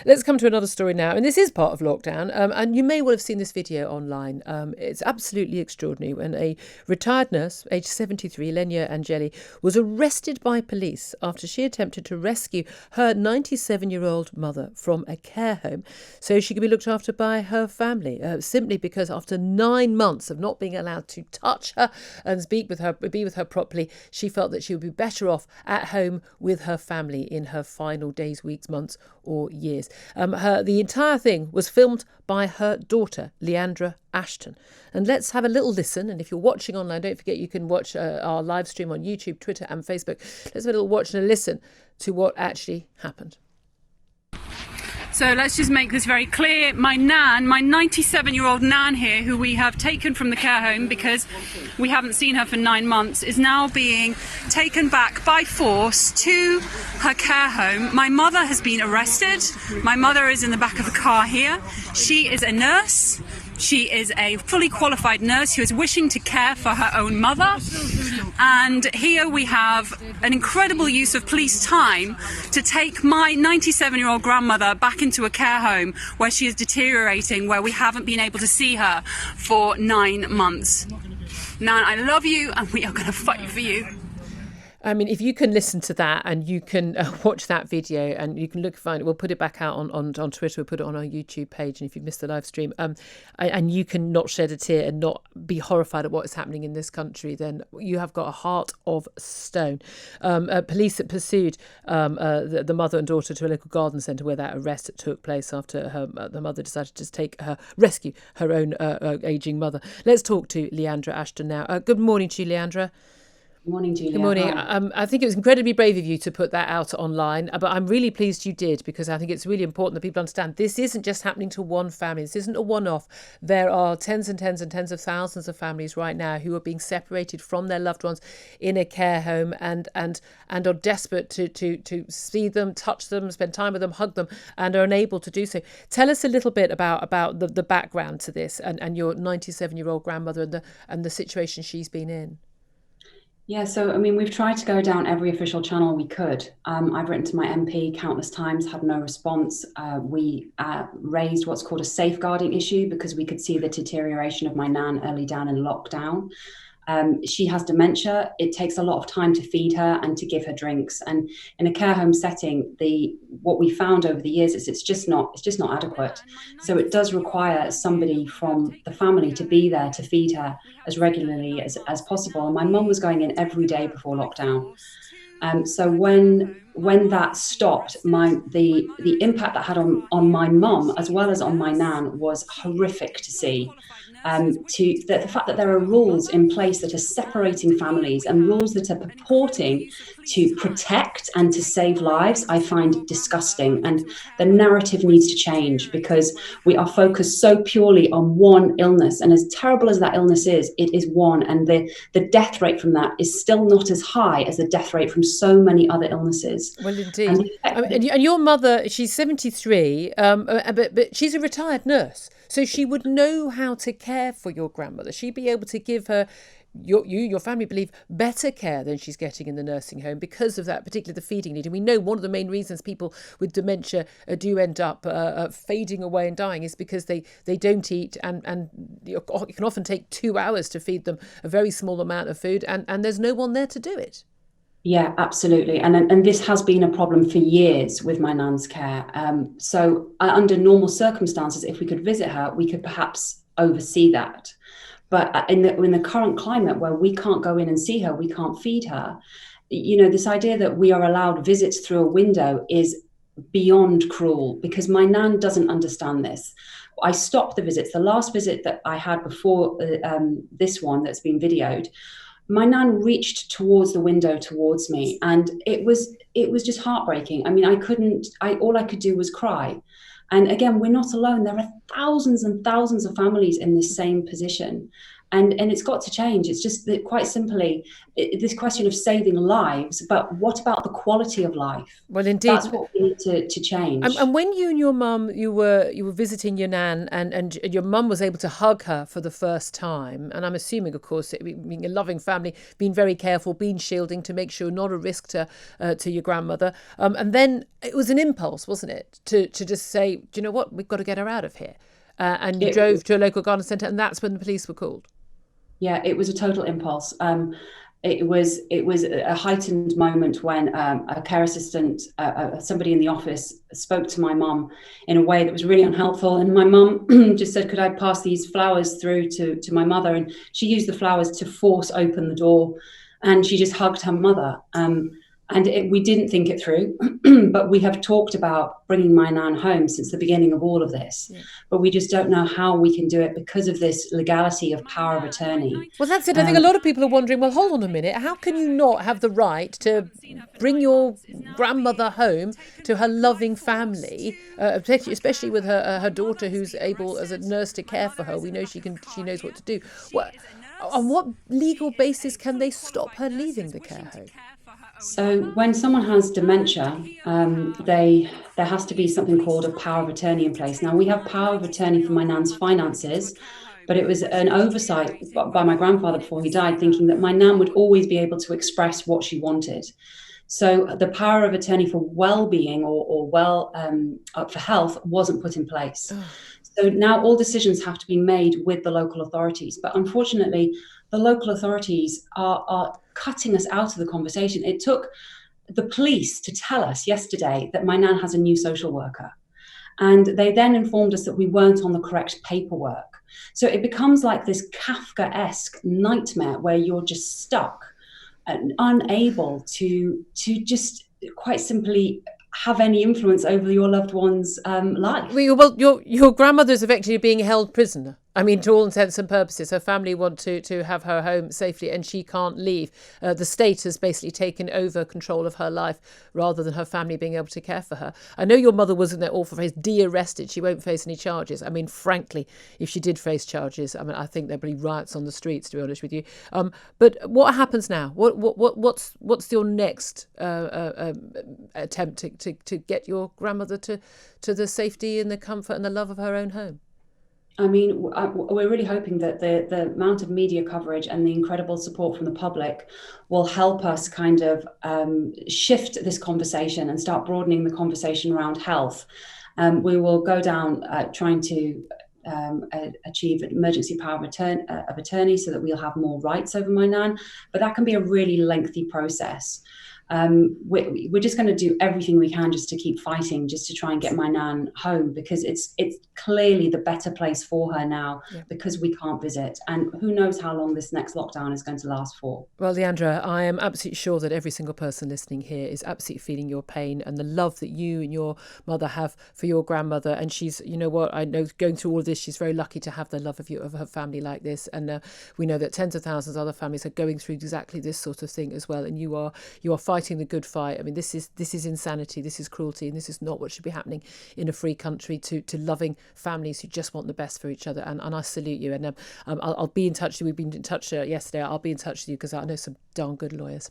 Let's come to another story now, and this is part of lockdown, and you may well have seen this video online. It's absolutely extraordinary when a retired nurse, aged 73, Ylenia Ashton, was arrested by police after she attempted to rescue her 97-year-old mother from a care home so she could be looked after by her family, simply because after 9 months of not being allowed to touch her and speak with her, be with her properly, she felt that she would be better off at home with her family in her final days, weeks, months or years. The entire thing was filmed by her daughter, Leandra Ashton. And let's have a little listen. And if you're watching online, don't forget you can watch our live stream on YouTube, Twitter and Facebook. Let's have a little watch and a listen to what actually happened. So let's just make this very clear. My nan, my 97-year-old nan here, who we have taken from the care home because we haven't seen her for 9 months, is now being taken back by force to her care home. My mother has been arrested. My mother is in the back of the car here. She is a nurse. She is a fully qualified nurse who is wishing to care for her own mother. And here we have an incredible use of police time to take my 97-year-old grandmother back into a care home where she is deteriorating, where we haven't been able to see her for 9 months. Nan, I love you and we are going to fight for you. I mean, if you can listen to that and you can watch that video and you can find it, we'll put it back out on Twitter, we'll put it on our YouTube page. And if you've missed the live stream, and you can not shed a tear and not be horrified at what is happening in this country, then you have got a heart of stone. Police pursued the mother and daughter to a local garden centre where that arrest took place after the mother decided to rescue her own ageing mother. Let's talk to Leandra Ashton now. Good morning to you, Leandra. Good morning, Julia. Good morning. I think it was incredibly brave of you to put that out online, but I'm really pleased you did, because I think it's really important that people understand this isn't just happening to one family. This isn't a one-off. There are tens and tens and tens of thousands of families right now who are being separated from their loved ones in a care home and are desperate to see them, touch them, spend time with them, hug them, and are unable to do so. Tell us a little bit about the background to this and your 97-year-old grandmother and the situation she's been in. Yeah, so I mean, we've tried to go down every official channel we could. I've written to my MP countless times, had no response. We raised what's called a safeguarding issue because we could see the deterioration of my nan early down in lockdown. She has dementia. It takes a lot of time to feed her and to give her drinks. And in a care home setting, what we found over the years is it's just not adequate. So it does require somebody from the family to be there to feed her as regularly as possible. And my mum was going in every day before lockdown. So when that stopped, the impact that had on my mum as well as on my nan was horrific to see. The fact that there are rules in place that are separating families and rules that are purporting to protect and to save lives, I find disgusting. And the narrative needs to change because we are focused so purely on one illness. And as terrible as that illness is, it is one. And the death rate from that is still not as high as the death rate from so many other illnesses. Well, indeed. And your mother, she's 73, but she's a retired nurse. So she would know how to care for your grandmother. She'd be able to give her, your family believe, better care than she's getting in the nursing home because of that, particularly the feeding need. And we know one of the main reasons people with dementia do end up fading away and dying is because they don't eat, and it can often take 2 hours to feed them a very small amount of food, and there's no one there to do it. Yeah, absolutely. And this has been a problem for years with my nan's care. So under normal circumstances, if we could visit her, we could perhaps oversee that. But in the current climate where we can't go in and see her, we can't feed her, this idea that we are allowed visits through a window is beyond cruel, because my nan doesn't understand this. I stopped the visits. The last visit that I had before this one that's been videoed, my nan reached towards the window towards me, and it was just heartbreaking. I mean, all I could do was cry. And again, we're not alone. There are thousands and thousands of families in this same position. And it's got to change. It's just that, quite simply, this question of saving lives, but what about the quality of life? Well, indeed. That's what we need to change. And when you and your mum, you were visiting your nan, and your mum was able to hug her for the first time, and I'm assuming, of course, it being a loving family, being very careful, being shielding to make sure not a risk to your grandmother. And then it was an impulse, wasn't it, to just say, do you know what, we've got to get her out of here. And you drove to a local garden centre, and that's when the police were called. Yeah, it was a total impulse. It was a heightened moment when a care assistant, somebody in the office, spoke to my mum in a way that was really unhelpful. And my mum just said, could I pass these flowers through to my mother? And she used the flowers to force open the door, and she just hugged her mother. We didn't think it through, but we have talked about bringing my nan home since the beginning of all of this. Yeah. But we just don't know how we can do it because of this legality of power of attorney. Well, that's it. I think a lot of people are wondering, well, hold on a minute. How can you not have the right to bring your grandmother home to her loving family, especially with her daughter, who's able as a nurse to care for her? We know she knows what to do. On what legal basis can they stop her leaving the care home? So when someone has dementia, there has to be something called a power of attorney in place. Now, we have power of attorney for my nan's finances, but it was an oversight by my grandfather before he died, thinking that my nan would always be able to express what she wanted. So the power of attorney for well-being or for health wasn't put in place. So now all decisions have to be made with the local authorities. But unfortunately, the local authorities are cutting us out of the conversation. It took the police to tell us yesterday that my nan has a new social worker. And they then informed us that we weren't on the correct paperwork. So it becomes like this Kafkaesque nightmare where you're just stuck and unable to just quite simply have any influence over your loved one's life. Well, your grandmother's effectively being held prisoner. I mean, to all intents and purposes, her family want to have her home safely, and she can't leave. The state has basically taken over control of her life rather than her family being able to care for her. I know your mother was in that awful phase, de-arrested. She won't face any charges. I mean, frankly, if she did face charges, I think there'd be riots on the streets, to be honest with you. But what happens now? What's your next attempt to get your grandmother to the safety and the comfort and the love of her own home? I mean, we're really hoping that the amount of media coverage and the incredible support from the public will help us kind of shift this conversation and start broadening the conversation around health. We will go down trying to achieve an emergency power of attorney so that we'll have more rights over my nan, but that can be a really lengthy process. We're just going to do everything we can just to keep fighting, just to try and get my nan home, because it's clearly the better place for her now, because we can't visit, and who knows how long this next lockdown is going to last for. Well, Leandra, I am absolutely sure that every single person listening here is absolutely feeling your pain and the love that you and your mother have for your grandmother. And she's, you know what, I know going through all of this, she's very lucky to have the love of her family like this. And we know that tens of thousands of other families are going through exactly this sort of thing as well. And you are fighting the good fight. I mean, this is insanity, this is cruelty, and this is not what should be happening in a free country to loving families who just want the best for each other. And I salute you. And I'll be in touch with you. We've been in touch yesterday. I'll be in touch with you because I know some darn good lawyers.